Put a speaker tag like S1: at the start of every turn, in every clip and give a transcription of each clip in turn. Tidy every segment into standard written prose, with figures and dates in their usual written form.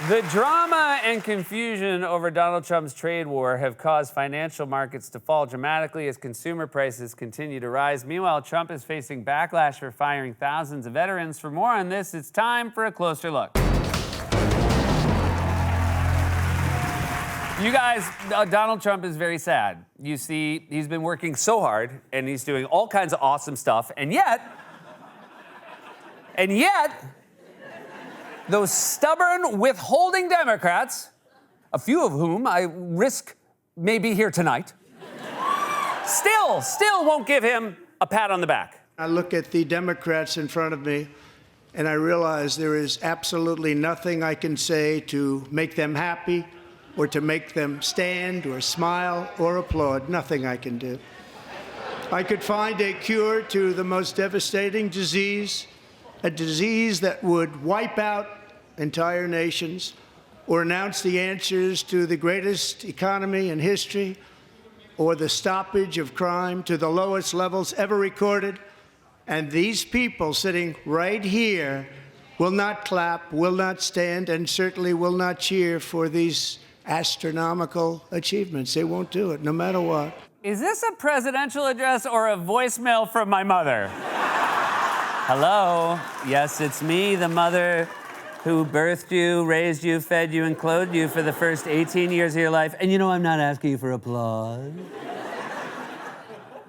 S1: The drama and confusion over Donald Trump's trade war have caused financial markets to fall dramatically as consumer prices continue to rise. Meanwhile, Trump is facing backlash for firing thousands of veterans. For more on this, it's time for a closer look. You guys, Donald Trump is very sad. You see, he's been working so hard, and he's doing all kinds of awesome stuff, and yet, those stubborn, withholding Democrats, a few of whom I risk may be here tonight, still won't give him a pat on the back.
S2: I look at the Democrats in front of me, and I realize there is absolutely nothing I can say to make them happy or to make them stand or smile or applaud. Nothing I can do. I could find a cure to the most devastating disease, a disease that would wipe out entire nations, or announce the answers to the greatest economy in history, or the stoppage of crime to the lowest levels ever recorded. And these people sitting right here will not clap, will not stand, and certainly will not cheer for these astronomical achievements. They won't do it, no matter what.
S1: Is this a presidential address or a voicemail from my mother? Hello? Yes, it's me, the mother who birthed you, raised you, fed you, and clothed you for the first 18 years of your life. And you know, I'm not asking you for applause.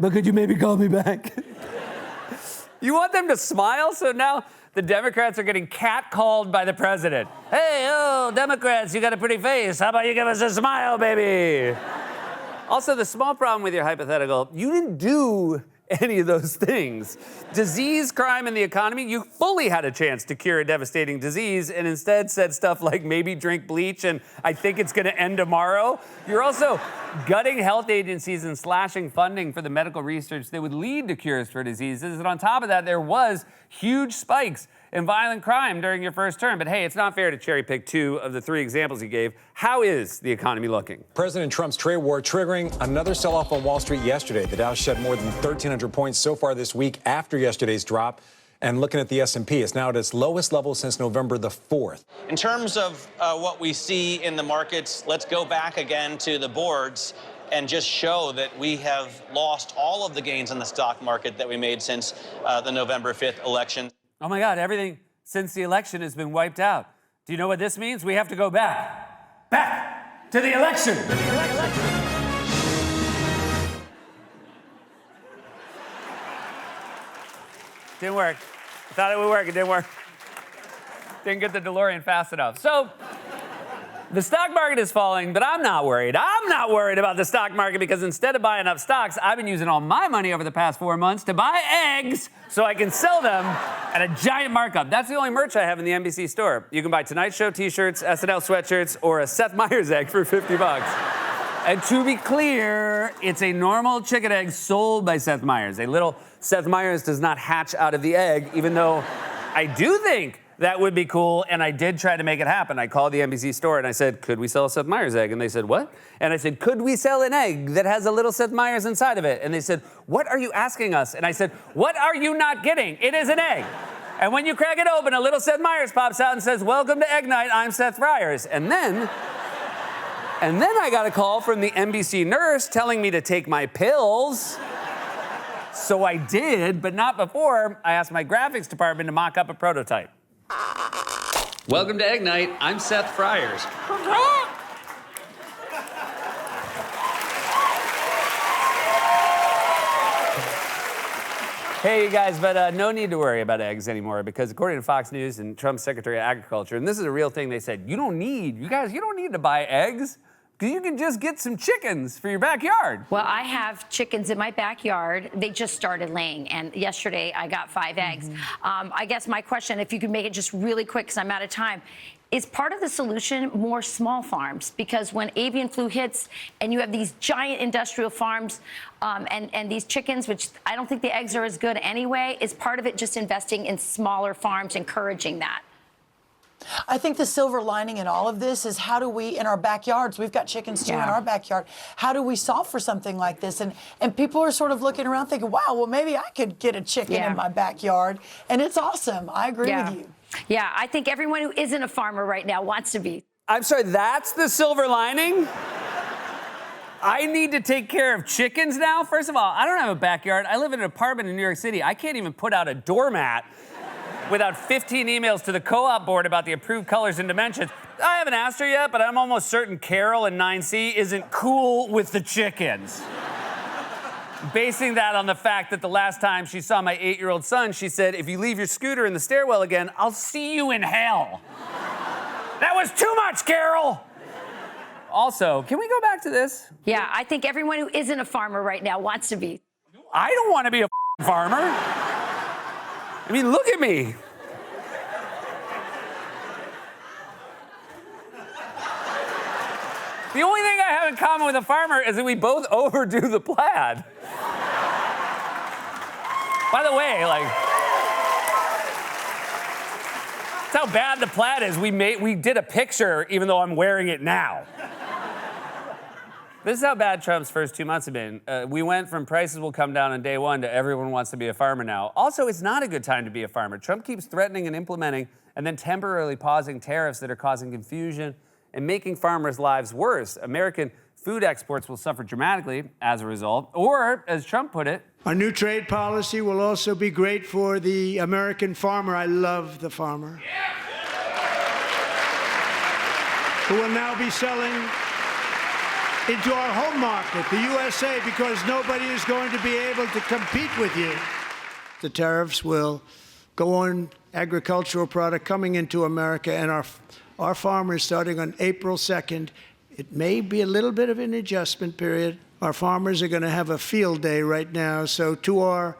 S1: But could you maybe call me back? You want them to smile? So now the Democrats are getting catcalled by the president. Hey, oh, Democrats, you got a pretty face. How about you give us a smile, baby? Also, the small problem with your hypothetical, you didn't do any of those things. Disease, crime, and the economy, you fully had a chance to cure a devastating disease and instead said stuff like maybe drink bleach and I think it's gonna end tomorrow. You're also gutting health agencies and slashing funding for the medical research that would lead to cures for diseases. And on top of that, there was huge spikes in violent crime during your first term. But hey, it's not fair to cherry pick two of the three examples you gave. How is the economy looking?
S3: President Trump's trade war triggering another sell-off on Wall Street yesterday. The Dow shed more than 1,300 points so far this week after yesterday's drop. And looking at the S&P, it's now at its lowest level since November the 4th.
S4: In terms of what we see in the markets, let's go back again to the boards and just show that we have lost all of the gains in the stock market that we made since the November 5th election.
S1: Oh my God, everything since the election has been wiped out. Do you know what this means? We have to go back to the election. Didn't work. I thought it would work, it didn't work. Didn't get the DeLorean fast enough. So, the stock market is falling, but I'm not worried. I'm not worried about the stock market because instead of buying up stocks, I've been using all my money over the past 4 months to buy eggs so I can sell them at a giant markup. That's the only merch I have in the NBC store. You can buy Tonight Show t-shirts, SNL sweatshirts, or a Seth Meyers egg for 50 bucks. And to be clear, it's a normal chicken egg sold by Seth Meyers. A little Seth Meyers does not hatch out of the egg, even though I do think that would be cool, and I did try to make it happen. I called the NBC store and I said, could we sell a Seth Meyers egg? And they said, what? And I said, could we sell an egg that has a little Seth Meyers inside of it? And they said, what are you asking us? And I said, what are you not getting? It is an egg. And when you crack it open, a little Seth Meyers pops out and says, welcome to Egg Night, I'm Seth Meyers. And then I got a call from the NBC nurse telling me to take my pills. So I did, but not before I asked my graphics department to mock up a prototype. Welcome to Egg Night. I'm Seth Meyers. Hey, you guys, but no need to worry about eggs anymore because according to Fox News and Trump's Secretary of Agriculture, and this is a real thing, they said, you don't need to buy eggs because you can just get some chickens for your backyard.
S5: Well, I have chickens in my backyard. They just started laying, and yesterday I got 5 eggs. I guess my question, if you could make it just really quick because I'm out of time, is part of the solution more small farms? Because when avian flu hits and you have these giant industrial farms and these chickens, which I don't think the eggs are as good anyway, is part of it just investing in smaller farms, encouraging that?
S6: I think the silver lining in all of this is how do we, in our backyards, we've got chickens too in our backyard, how do we solve for something like this? And people are sort of looking around thinking, wow, well, maybe I could get a chicken in my backyard. And it's awesome. I agree with you.
S5: Yeah, I think everyone who isn't a farmer right now wants to be.
S1: I'm sorry, that's the silver lining? I need to take care of chickens now? First of all, I don't have a backyard. I live in an apartment in New York City. I can't even put out a doormat without 15 emails to the co-op board about the approved colors and dimensions. I haven't asked her yet, but I'm almost certain Carol in 9C isn't cool with the chickens. Basing that on the fact that the last time she saw my 8-year-old son, she said, if you leave your scooter in the stairwell again, I'll see you in hell. That was too much, Carol! Also, can we go back to this?
S5: Yeah, I think everyone who isn't a farmer right now wants to be.
S1: I don't want to be a farmer. I mean, look at me. The only thing I have in common with a farmer is that we both overdo the plaid. By the way, like, that's how bad the plaid is. We did a picture even though I'm wearing it now. This is how bad Trump's first 2 months have been. We went from prices will come down on day one to everyone wants to be a farmer now. Also, it's not a good time to be a farmer. Trump keeps threatening and implementing and then temporarily pausing tariffs that are causing confusion and making farmers' lives worse. American food exports will suffer dramatically as a result. Or, as Trump put it,
S2: Our new trade policy will also be great for the American farmer. I love the farmer. Who will now be selling into our home market, the USA, because nobody is going to be able to compete with you. The tariffs will go on agricultural product coming into America, and our farmers, starting on April 2nd, it may be a little bit of an adjustment period. Our farmers are going to have a field day right now. So to our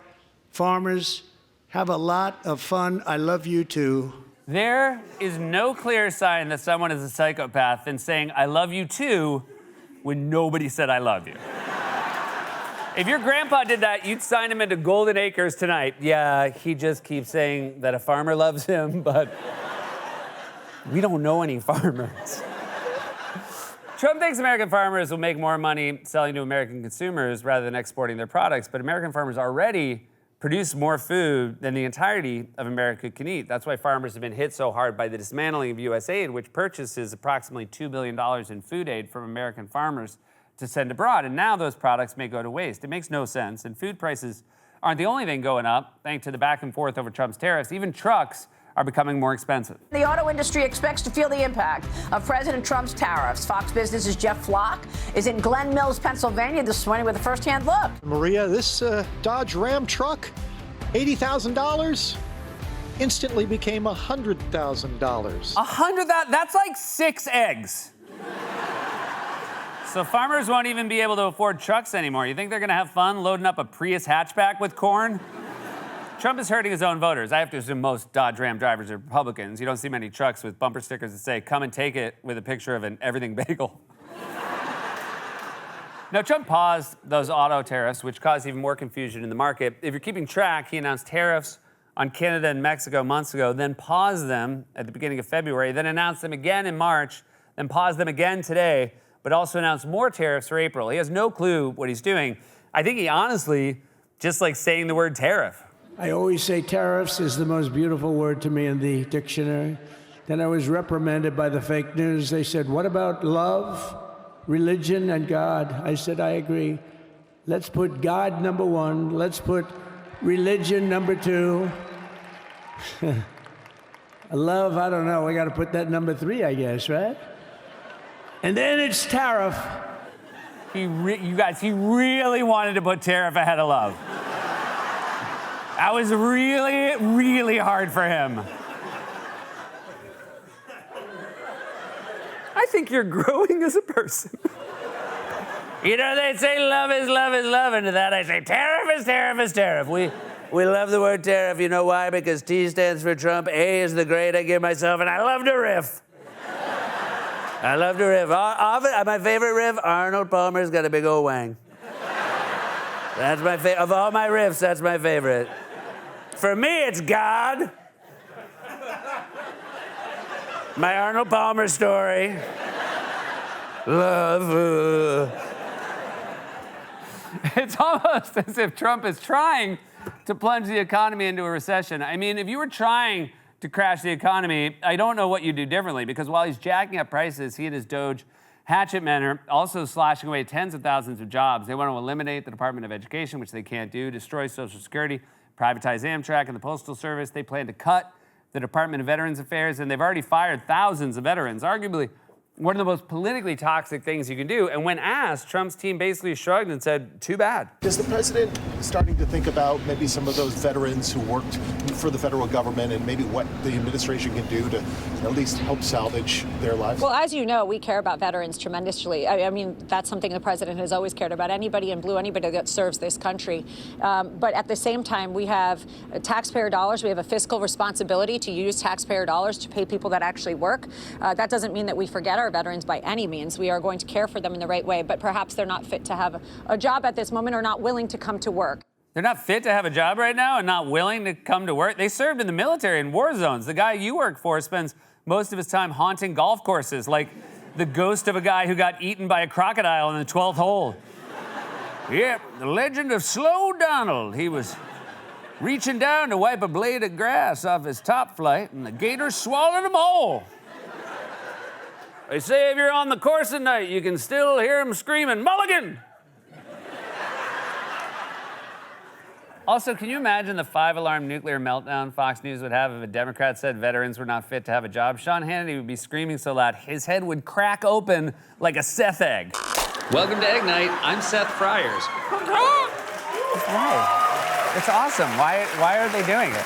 S2: farmers, have a lot of fun. I love you too.
S1: there is no clearer sign that someone is a psychopath than saying, I love you too, when nobody said I love you. If your grandpa did that, you'd sign him into Golden Acres tonight. Yeah, he just keeps saying that a farmer loves him, but we don't know any farmers. Trump thinks American farmers will make more money selling to American consumers rather than exporting their products, but American farmers already produce more food than the entirety of America can eat. That's why farmers have been hit so hard by the dismantling of USAID, which purchases approximately $2 billion in food aid from American farmers to send abroad. And now those products may go to waste. It makes no sense. And food prices aren't the only thing going up, thanks to the back and forth over Trump's tariffs. Even trucks are becoming more expensive.
S7: The auto industry expects to feel the impact of President Trump's tariffs. Fox Business's Jeff Flock is in Glen Mills, Pennsylvania this morning with a first-hand look.
S8: Maria, this Dodge Ram truck, $80,000, instantly became $100,000.
S1: $100,000? That's like 6 eggs. So farmers won't even be able to afford trucks anymore. You think they're gonna have fun loading up a Prius hatchback with corn? Trump is hurting his own voters. I have to assume most Dodge Ram drivers are Republicans. You don't see many trucks with bumper stickers that say, come and take it, with a picture of an everything bagel. Now, Trump paused those auto tariffs, which caused even more confusion in the market. If you're keeping track, he announced tariffs on Canada and Mexico months ago, then paused them at the beginning of February, then announced them again in March, then paused them again today, but also announced more tariffs for April. He has no clue what he's doing. I think he honestly just likes saying the word tariff.
S2: I always say tariffs is the most beautiful word to me in the dictionary. Then I was reprimanded by the fake news. They said, what about love, religion, and God? I said, I agree. Let's put God number 1. Let's put religion number 2. Love, I don't know. We got to put that number 3, I guess, right? And then it's tariff.
S1: You guys, he really wanted to put tariff ahead of love. That was really, really hard for him. I think you're growing as a person. You know, they say love is love is love, and to that I say tariff is tariff is tariff. We love the word tariff. You know why? Because T stands for Trump, A is the grade I give myself, and I love to riff. I love to riff. Often, my favorite riff, Arnold Palmer's got a big old wang. That's my favorite. Of all my riffs, that's my favorite. For me, it's God. My Arnold Palmer story. Love. It's almost as if Trump is trying to plunge the economy into a recession. I mean, if you were trying to crash the economy, I don't know what you do differently, because while he's jacking up prices, he and his Doge hatchet men are also slashing away tens of thousands of jobs. They want to eliminate the Department of Education, which they can't do, destroy Social Security, privatize Amtrak and the Postal Service. They plan to cut the Department of Veterans Affairs, and they've already fired thousands of veterans, arguably one of the most politically toxic things you can do. And when asked, Trump's team basically shrugged and said, too bad.
S9: Is the president starting to think about maybe some of those veterans who worked for the federal government and maybe what the administration can do to at least help salvage their lives?
S10: Well, as you know, we care about veterans tremendously. I mean, that's something the president has always cared about. Anybody in blue, anybody that serves this country. But at the same time, we have taxpayer dollars. We have a fiscal responsibility to use taxpayer dollars to pay people that actually work. That doesn't mean that we forget our veterans by any means. We are going to care for them in the right way, but perhaps they're not fit to have a job at this moment or not willing to come to work.
S1: They're not fit to have a job right now and not willing to come to work? They served in the military in war zones. The guy you work for spends most of his time haunting golf courses, like the ghost of a guy who got eaten by a crocodile in the 12th hole. Yep, the legend of Slow Donald. He was reaching down to wipe a blade of grass off his top flight, and the gator swallowed him whole. They say if you're on the course at night, you can still hear him screaming, "Mulligan!" Also, can you imagine the 5-alarm nuclear meltdown Fox News would have if a Democrat said veterans were not fit to have a job? Sean Hannity would be screaming so loud, his head would crack open like a Seth egg. Welcome to Egg Night. I'm Seth Fryers. Right. It's awesome. Why are they doing it?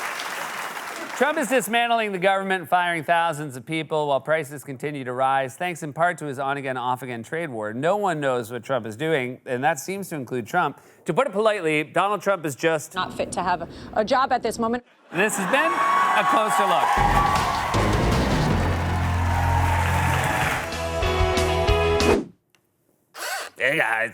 S1: Trump is dismantling the government and firing thousands of people while prices continue to rise, thanks in part to his on-again, off-again trade war. No one knows what Trump is doing, and that seems to include Trump. To put it politely, Donald Trump is just
S10: not fit to have a job at this moment.
S1: This has been a closer look. Hey, guys.